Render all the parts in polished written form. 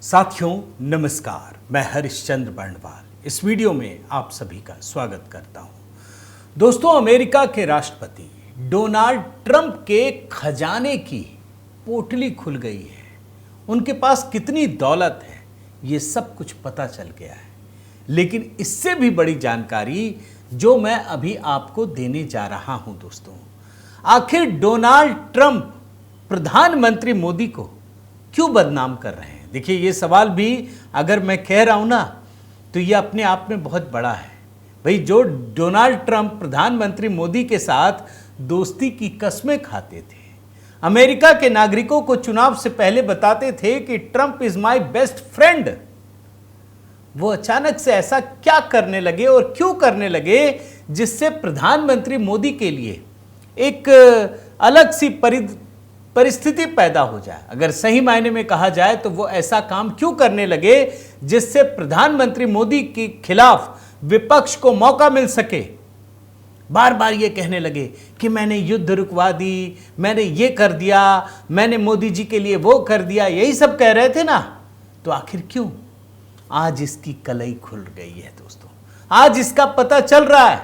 साथियों नमस्कार, मैं हरिश्चंद्र बर्णवाल इस वीडियो में आप सभी का स्वागत करता हूं। दोस्तों, अमेरिका के राष्ट्रपति डोनाल्ड ट्रंप के खजाने की पोटली खुल गई है। उनके पास कितनी दौलत है ये सब कुछ पता चल गया है। लेकिन इससे भी बड़ी जानकारी जो मैं अभी आपको देने जा रहा हूं दोस्तों, आखिर डोनाल्ड ट्रंप प्रधानमंत्री मोदी को क्यों बदनाम कर रहे हैं। देखिए, ये सवाल भी अगर मैं कह रहा हूं ना तो ये अपने आप में बहुत बड़ा है। भाई, जो डोनाल्ड ट्रंप प्रधानमंत्री मोदी के साथ दोस्ती की कस्में खाते थे, अमेरिका के नागरिकों को चुनाव से पहले बताते थे कि Trump is my best friend, वो अचानक से ऐसा क्या करने लगे और क्यों करने लगे जिससे प्रधानमंत्री मोदी के लिए एक अलग सी परिस्थिति पैदा हो जाए। अगर सही मायने में कहा जाए तो वो ऐसा काम क्यों करने लगे जिससे प्रधानमंत्री मोदी के खिलाफ विपक्ष को मौका मिल सके। बार बार ये कहने लगे कि मैंने युद्ध रुकवा दी, मैंने ये कर दिया, मैंने मोदी जी के लिए वो कर दिया, यही सब कह रहे थे ना। तो आखिर क्यों? आज इसकी कलई खुल गई है दोस्तों, आज इसका पता चल रहा है।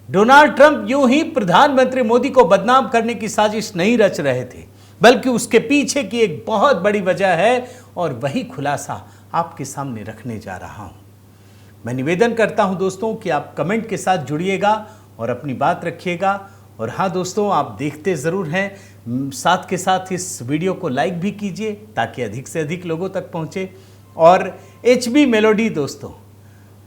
डोनाल्ड ट्रंप यूं ही प्रधानमंत्री मोदी को बदनाम करने की साजिश नहीं रच रहे थे, बल्कि उसके पीछे की एक बहुत बड़ी वजह है और वही खुलासा आपके सामने रखने जा रहा हूं। मैं निवेदन करता हूं दोस्तों कि आप कमेंट के साथ जुड़िएगा और अपनी बात रखिएगा। और हाँ दोस्तों, आप देखते ज़रूर हैं, साथ के साथ इस वीडियो को लाइक भी कीजिए ताकि अधिक से अधिक लोगों तक पहुंचे। और HB मेलोडी दोस्तों,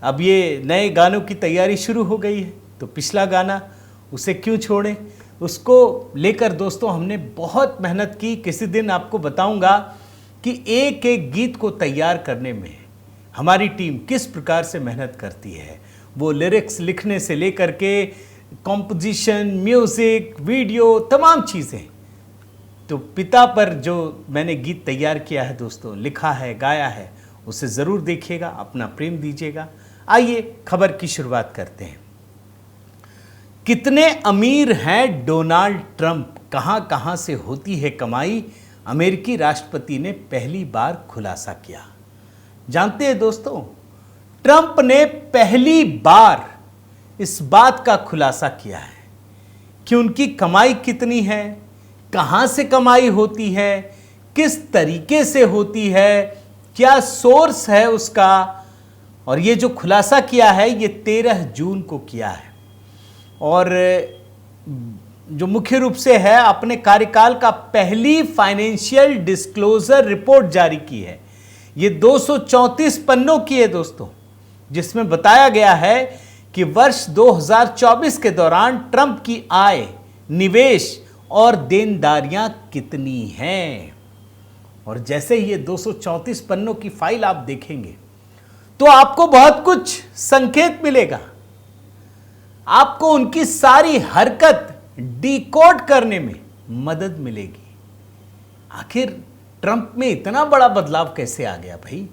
अब ये नए गानों की तैयारी शुरू हो गई है, तो पिछला गाना उसे क्यों छोड़ें, उसको लेकर दोस्तों हमने बहुत मेहनत की। किसी दिन आपको बताऊंगा कि एक एक गीत को तैयार करने में हमारी टीम किस प्रकार से मेहनत करती है। वो लिरिक्स लिखने से लेकर के कॉम्पोजिशन, म्यूज़िक, वीडियो, तमाम चीज़ें। तो पिता पर जो मैंने गीत तैयार किया है दोस्तों, लिखा है, गाया है, उसे ज़रूर देखिएगा, अपना प्रेम दीजिएगा। आइए खबर की शुरुआत करते हैं। कितने अमीर हैं डोनाल्ड ट्रंप, कहां कहां से होती है कमाई, अमेरिकी राष्ट्रपति ने पहली बार खुलासा किया। जानते हैं दोस्तों, ट्रंप ने पहली बार इस बात का खुलासा किया है कि उनकी कमाई कितनी है, कहां से कमाई होती है, किस तरीके से होती है, क्या सोर्स है उसका। और ये जो खुलासा किया है ये 13 जून को किया है और जो मुख्य रूप से है अपने कार्यकाल का पहली फाइनेंशियल डिस्क्लोजर रिपोर्ट जारी की है। ये 234 पन्नों की है दोस्तों, जिसमें बताया गया है कि वर्ष 2024 के दौरान ट्रंप की आय, निवेश और देनदारियां कितनी हैं। और जैसे ही ये 234 पन्नों की फाइल आप देखेंगे तो आपको बहुत कुछ संकेत मिलेगा, आपको उनकी सारी हरकत डिकोड करने में मदद मिलेगी। आखिर ट्रंप में इतना बड़ा बदलाव कैसे आ गया भाई।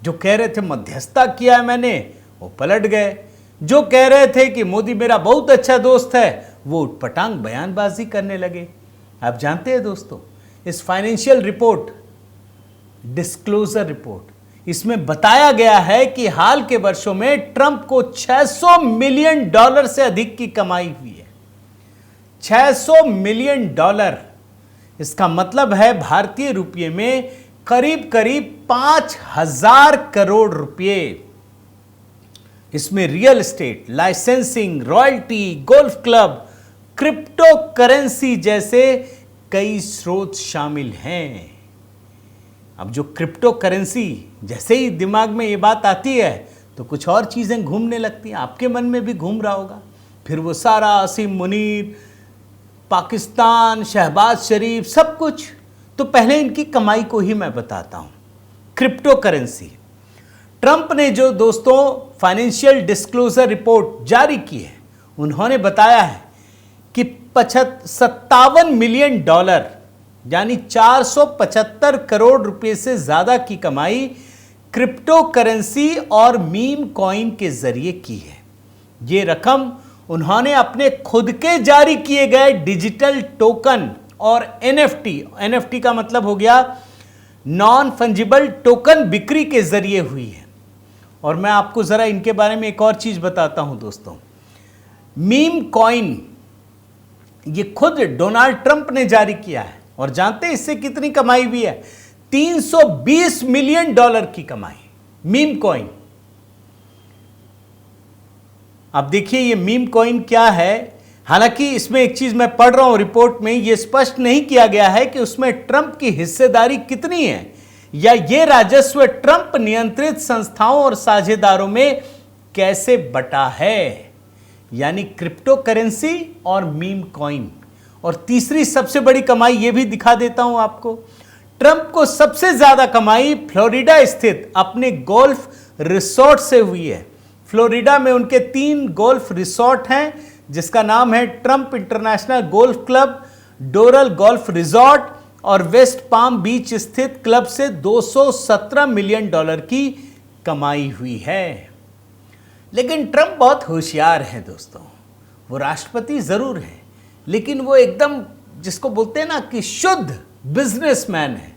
जो कह रहे थे मध्यस्थता किया है मैंने, वो पलट गए। जो कह रहे थे कि मोदी मेरा बहुत अच्छा दोस्त है, वो उटपटांग बयानबाजी करने लगे। आप जानते हैं दोस्तों, इस फाइनेंशियल रिपोर्ट, डिस्क्लोजर रिपोर्ट, इसमें बताया गया है कि हाल के वर्षों में ट्रंप को $600 मिलियन से अधिक की कमाई हुई है। $600 मिलियन, इसका मतलब है भारतीय रुपये में करीब करीब 5,000 करोड़ रुपए। इसमें real estate, licensing, royalty, golf club, crypto currency जैसे कई स्रोत शामिल हैं। अब जो क्रिप्टो करेंसी, जैसे ही दिमाग में ये बात आती है तो कुछ और चीज़ें घूमने लगती हैं, आपके मन में भी घूम रहा होगा। फिर वो सारा असीम मुनीर, पाकिस्तान, शहबाज शरीफ, सब कुछ। तो पहले इनकी कमाई को ही मैं बताता हूँ। क्रिप्टो करेंसी, ट्रंप ने जो दोस्तों फाइनेंशियल डिस्क्लोजर रिपोर्ट जारी की है, उन्होंने बताया है कि $57 मिलियन यानी 475 करोड़ रुपए से ज्यादा की कमाई क्रिप्टो करेंसी और मीम कॉइन के जरिए की है। ये रकम उन्होंने अपने खुद के जारी किए गए डिजिटल टोकन और NFT का मतलब हो गया नॉन फंजिबल टोकन बिक्री के जरिए हुई है। और मैं आपको जरा इनके बारे में एक और चीज बताता हूं दोस्तों। मीम कॉइन ये खुद डोनाल्ड ट्रंप ने जारी किया है, और जानते हैं इससे कितनी कमाई भी है? 320 मिलियन डॉलर की कमाई मीम कॉइन। अब देखिए ये मीम कॉइन क्या है। हालांकि इसमें एक चीज मैं पढ़ रहा हूं रिपोर्ट में, यह स्पष्ट नहीं किया गया है कि उसमें ट्रंप की हिस्सेदारी कितनी है, या यह राजस्व ट्रंप नियंत्रित संस्थाओं और साझेदारों में कैसे बटा है, यानी क्रिप्टो करेंसी और मीम कॉइन। और तीसरी सबसे बड़ी कमाई यह भी दिखा देता हूं आपको। ट्रंप को सबसे ज्यादा कमाई फ्लोरिडा स्थित अपने गोल्फ रिसोर्ट से हुई है। फ्लोरिडा में उनके 3 गोल्फ रिसोर्ट हैं, जिसका नाम है Trump international golf club, Doral golf resort और वेस्ट पाम बीच स्थित क्लब से 217 मिलियन डॉलर की कमाई हुई है। लेकिन ट्रंप बहुत होशियार हैं दोस्तों। वो राष्ट्रपति जरूर हैं, लेकिन वो एकदम जिसको बोलते हैं ना कि शुद्ध बिजनेसमैन है।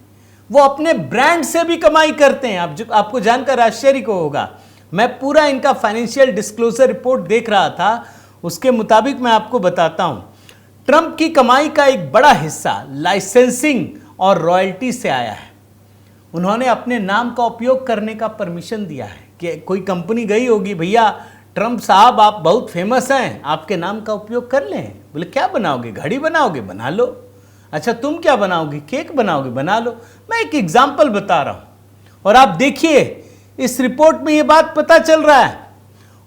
वो अपने ब्रांड से भी कमाई करते हैं। आपको जानकर आश्चर्य को होगा, मैं पूरा इनका फाइनेंशियल डिस्क्लोजर रिपोर्ट देख रहा था, उसके मुताबिक मैं आपको बताता हूं। ट्रंप की कमाई का एक बड़ा हिस्सा लाइसेंसिंग और रॉयल्टी से आया है। उन्होंने अपने नाम का उपयोग करने का परमिशन दिया है कि कोई कंपनी गई होगी, भैया ट्रंप साहब आप बहुत फेमस हैं, आपके नाम का उपयोग कर लें। बोले क्या बनाओगे? घड़ी बनाओगे? बना लो। अच्छा तुम क्या बनाओगे? केक बनाओगे? बना लो। मैं एक एग्जाम्पल बता रहा हूं, और आप देखिए इस रिपोर्ट में यह बात पता चल रहा है।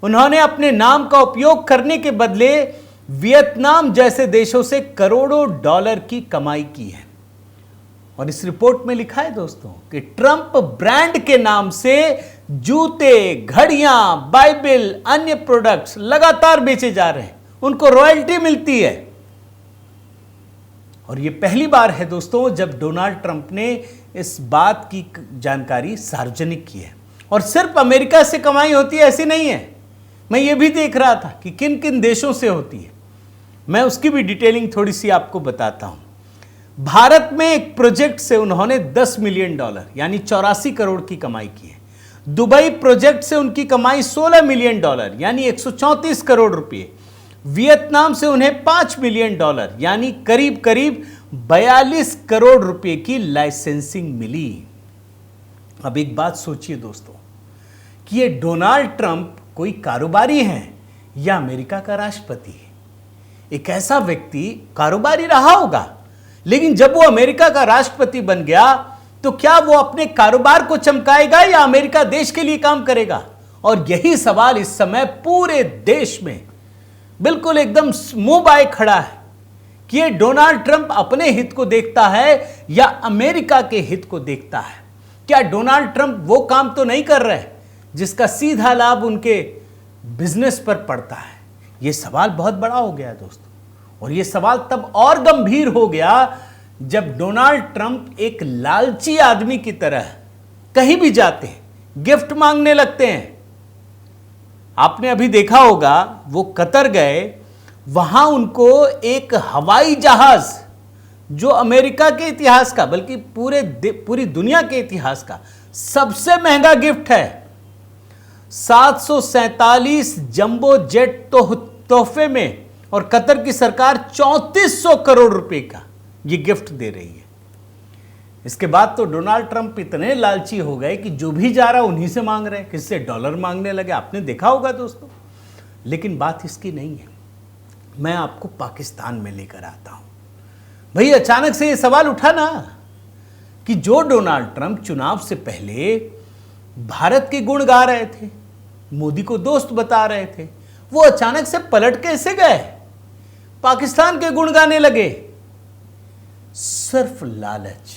उन्होंने अपने नाम का उपयोग करने के बदले वियतनाम जैसे देशों से करोड़ों डॉलर की कमाई की है। और इस रिपोर्ट में लिखा है दोस्तों कि ट्रंप ब्रांड के नाम से जूते, घड़ियां, बाइबल, अन्य प्रोडक्ट्स लगातार बेचे जा रहे हैं, उनको रॉयल्टी मिलती है। और यह पहली बार है दोस्तों जब डोनाल्ड ट्रंप ने इस बात की जानकारी सार्वजनिक की है। और सिर्फ अमेरिका से कमाई होती है ऐसी नहीं है, मैं ये भी देख रहा था कि किन किन देशों से होती है। मैं उसकी भी डिटेलिंग थोड़ी सी आपको बताता हूं। भारत में एक प्रोजेक्ट से उन्होंने 10 मिलियन डॉलर यानी 84 करोड़ की कमाई की है। दुबई प्रोजेक्ट से उनकी कमाई 16 मिलियन डॉलर यानी 134 करोड़ रुपए। वियतनाम से उन्हें 5 मिलियन डॉलर यानी करीब करीब 42 करोड़ रुपए की लाइसेंसिंग मिली। अब एक बात सोचिए दोस्तों कि ये डोनाल्ड ट्रंप कोई कारोबारी हैं या अमेरिका का राष्ट्रपति है? एक ऐसा व्यक्ति कारोबारी रहा होगा, लेकिन जब वो अमेरिका का राष्ट्रपति बन गया तो क्या वो अपने कारोबार को चमकाएगा या अमेरिका देश के लिए काम करेगा? और यही सवाल इस समय पूरे देश में बिल्कुल एकदम मुंह बाए खड़ा है कि ये डोनाल्ड ट्रंप अपने हित को देखता है या अमेरिका के हित को देखता है। क्या डोनाल्ड ट्रंप वो काम तो नहीं कर रहे जिसका सीधा लाभ उनके बिजनेस पर पड़ता है? यह सवाल बहुत बड़ा हो गया दोस्तों, और यह सवाल तब और गंभीर हो गया जब डोनाल्ड ट्रंप एक लालची आदमी की तरह कहीं भी जाते हैं, गिफ्ट मांगने लगते हैं। आपने अभी देखा होगा वो कतर गए, वहां उनको एक हवाई जहाज जो अमेरिका के इतिहास का बल्कि पूरी दुनिया के इतिहास का सबसे महंगा गिफ्ट है, 747 जंबो जेट तोहफे में, और कतर की सरकार 3400 करोड़ रुपए का यह गिफ्ट दे रही है। इसके बाद तो डोनाल्ड ट्रंप इतने लालची हो गए कि जो भी जा रहा उन्हीं से मांग रहे हैं, किससे डॉलर मांगने लगे। आपने देखा होगा दोस्तों। लेकिन बात इसकी नहीं है, मैं आपको पाकिस्तान में लेकर आता हूं। भाई अचानक से यह सवाल उठा ना कि जो डोनाल्ड ट्रंप चुनाव से पहले भारत के गुण गा रहे थे, मोदी को दोस्त बता रहे थे, वो अचानक से पलट कैसे गए, पाकिस्तान के गुण गाने लगे? सिर्फ लालच,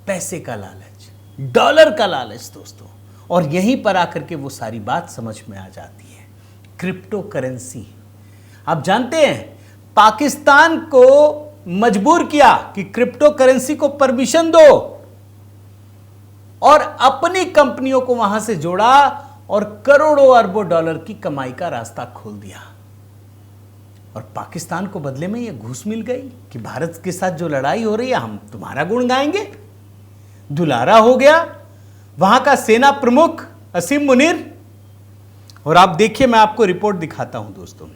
पैसे का लालच, डॉलर का लालच दोस्तों। और यहीं पर आकर के वो सारी बात समझ में आ जाती है। क्रिप्टो करेंसी, आप जानते हैं पाकिस्तान को मजबूर किया कि क्रिप्टो करेंसी को परमिशन दो, और अपनी कंपनियों को वहां से जोड़ा और करोड़ों अरबों डॉलर की कमाई का रास्ता खोल दिया। और पाकिस्तान को बदले में यह घूस मिल गई कि भारत के साथ जो लड़ाई हो रही है हम तुम्हारा गुण गाएंगे। दुलारा हो गया वहां का सेना प्रमुख असीम मुनीर। और आप देखिए, मैं आपको रिपोर्ट दिखाता हूं दोस्तों।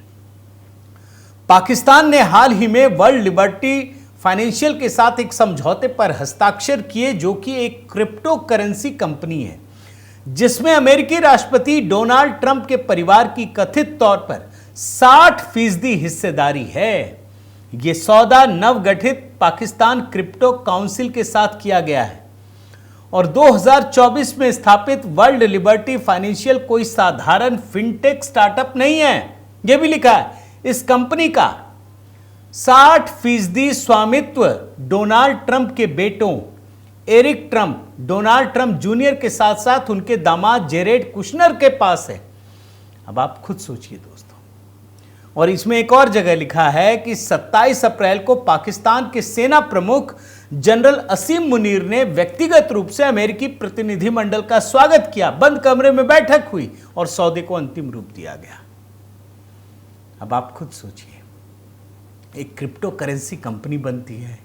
पाकिस्तान ने हाल ही में वर्ल्ड लिबर्टी फाइनेंशियल के साथ एक समझौते पर हस्ताक्षर किए, जो कि एक क्रिप्टो करेंसी कंपनी है जिसमें अमेरिकी राष्ट्रपति डोनाल्ड ट्रंप के परिवार की कथित तौर पर 60% हिस्सेदारी है। यह सौदा नवगठित पाकिस्तान क्रिप्टो काउंसिल के साथ किया गया है और 2024 में स्थापित वर्ल्ड लिबर्टी फाइनेंशियल कोई साधारण फिनटेक स्टार्टअप नहीं है। यह भी लिखा है इस कंपनी का 60% स्वामित्व डोनाल्ड ट्रंप के बेटों Eric Trump, Donald Trump junior के साथ साथ उनके दामाद जेरेड कुशनर के पास है। अब आप खुद सोचिए दोस्तों। और इसमें एक और जगह लिखा है कि 27 अप्रैल को पाकिस्तान के सेना प्रमुख जनरल असीम मुनीर ने व्यक्तिगत रूप से अमेरिकी प्रतिनिधिमंडल का स्वागत किया। बंद कमरे में बैठक हुई और सौदे को अंतिम रूप दिया गया। अब आप खुद सोचिए, एक क्रिप्टो करेंसी कंपनी बनती है,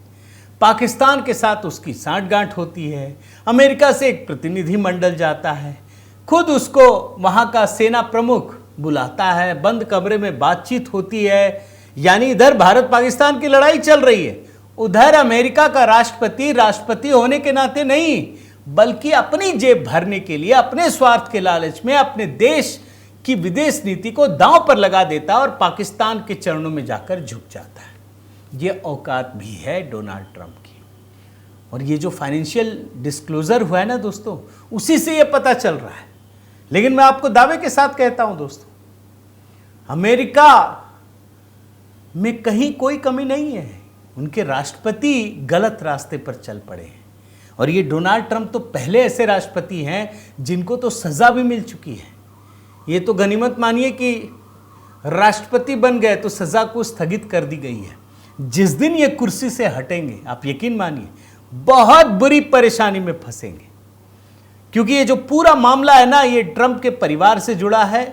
पाकिस्तान के साथ उसकी सांठगांठ होती है, अमेरिका से एक प्रतिनिधिमंडल जाता है, खुद उसको वहां का सेना प्रमुख बुलाता है, बंद कमरे में बातचीत होती है। यानी इधर भारत पाकिस्तान की लड़ाई चल रही है, उधर अमेरिका का राष्ट्रपति होने के नाते नहीं, बल्कि अपनी जेब भरने के लिए, अपने स्वार्थ के लालच में अपने देश की विदेश नीति को दांव पर लगा देता है और पाकिस्तान के चरणों में जाकर झुक जाता है। यह औकात भी है डोनाल्ड ट्रंप की। और ये जो फाइनेंशियल डिस्क्लोजर हुआ है ना दोस्तों, उसी से यह पता चल रहा है। लेकिन मैं आपको दावे के साथ कहता हूं दोस्तों, अमेरिका में कहीं कोई कमी नहीं है। उनके राष्ट्रपति गलत रास्ते पर चल पड़े हैं। और ये डोनाल्ड ट्रंप तो पहले ऐसे राष्ट्रपति हैं जिनको तो सजा भी मिल चुकी है। ये तो गनीमत मानिए कि राष्ट्रपति बन गए तो सजा को स्थगित कर दी गई है। जिस दिन ये कुर्सी से हटेंगे, आप यकीन मानिए बहुत बुरी परेशानी में फंसेंगे। क्योंकि ये जो पूरा मामला है ना, ये ट्रंप के परिवार से जुड़ा है,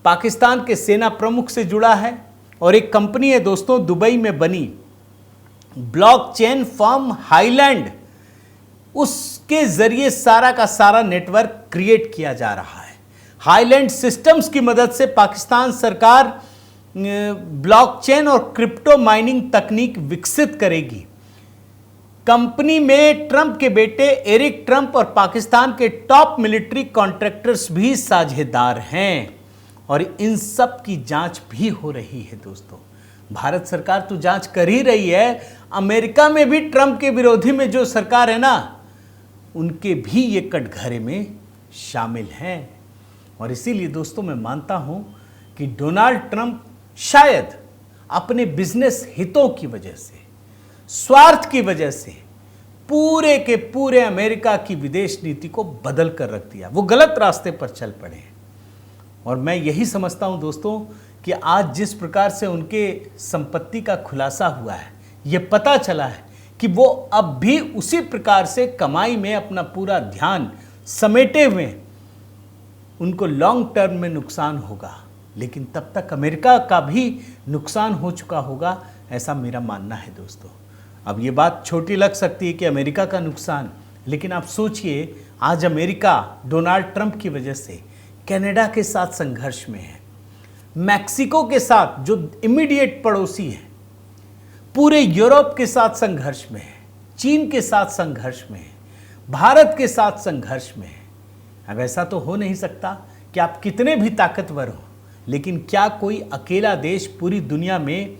पाकिस्तान के सेना प्रमुख से जुड़ा है और एक कंपनी है दोस्तों दुबई में बनी ब्लॉकचेन फर्म हाईलैंड, उसके जरिए सारा का सारा नेटवर्क क्रिएट किया जा रहा है। हाईलैंड सिस्टम्स की मदद से पाकिस्तान सरकार ब्लॉकचेन और क्रिप्टो माइनिंग तकनीक विकसित करेगी। कंपनी में ट्रंप के बेटे एरिक ट्रंप और पाकिस्तान के टॉप मिलिट्री कॉन्ट्रैक्टर्स भी साझेदार हैं और इन सब की जांच भी हो रही है दोस्तों। भारत सरकार तो जांच कर ही रही है, अमेरिका में भी ट्रंप के विरोधी में जो सरकार है ना, उनके भी ये कटघरे में शामिल हैं। और इसीलिए दोस्तों मैं मानता हूं कि डोनाल्ड ट्रंप शायद अपने बिजनेस हितों की वजह से, स्वार्थ की वजह से पूरे के पूरे अमेरिका की विदेश नीति को बदल कर रख दिया। वो गलत रास्ते पर चल पड़े हैं। और मैं यही समझता हूं दोस्तों कि आज जिस प्रकार से उनके संपत्ति का खुलासा हुआ है, ये पता चला है कि वो अब भी उसी प्रकार से कमाई में अपना पूरा ध्यान समेटे हुए, उनको लॉन्ग टर्म में नुकसान होगा, लेकिन तब तक अमेरिका का भी नुकसान हो चुका होगा, ऐसा मेरा मानना है दोस्तों। अब ये बात छोटी लग सकती है कि अमेरिका का नुकसान, लेकिन आप सोचिए आज अमेरिका डोनाल्ड ट्रंप की वजह से कनाडा के साथ संघर्ष में है, मैक्सिको के साथ जो इमीडिएट पड़ोसी है, पूरे यूरोप के साथ संघर्ष में है, चीन के साथ संघर्ष में है, भारत के साथ संघर्ष में है। अब ऐसा तो हो नहीं सकता कि आप कितने भी ताकतवर हो, लेकिन क्या कोई अकेला देश पूरी दुनिया में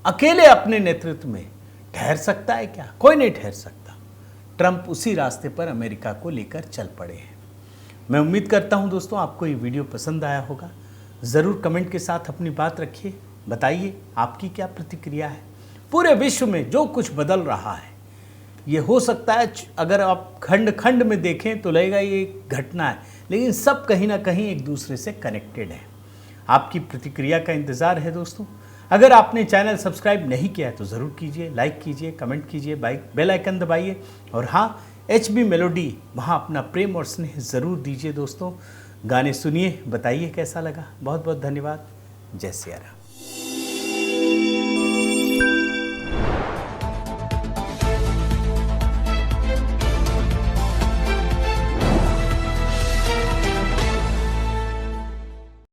अकेले अपने नेतृत्व में ठहर सकता है? क्या कोई नहीं ठहर सकता। ट्रंप उसी रास्ते पर अमेरिका को लेकर चल पड़े हैं। मैं उम्मीद करता हूं दोस्तों आपको ये वीडियो पसंद आया होगा। ज़रूर कमेंट के साथ अपनी बात रखिए, बताइए आपकी क्या प्रतिक्रिया है। पूरे विश्व में जो कुछ बदल रहा है, ये हो सकता है अगर आप खंड खंड में देखें तो लगेगा ये घटना है, लेकिन सब कहीं ना कहीं एक दूसरे से कनेक्टेड है। आपकी प्रतिक्रिया का इंतज़ार है दोस्तों। अगर आपने चैनल सब्सक्राइब नहीं किया है तो ज़रूर कीजिए, लाइक कीजिए, कमेंट कीजिए, बेल आइकन दबाइए और हाँ, HB मेलोडी वहाँ अपना प्रेम और स्नेह ज़रूर दीजिए दोस्तों। गाने सुनिए, बताइए कैसा लगा। बहुत बहुत धन्यवाद। जय सिया राम।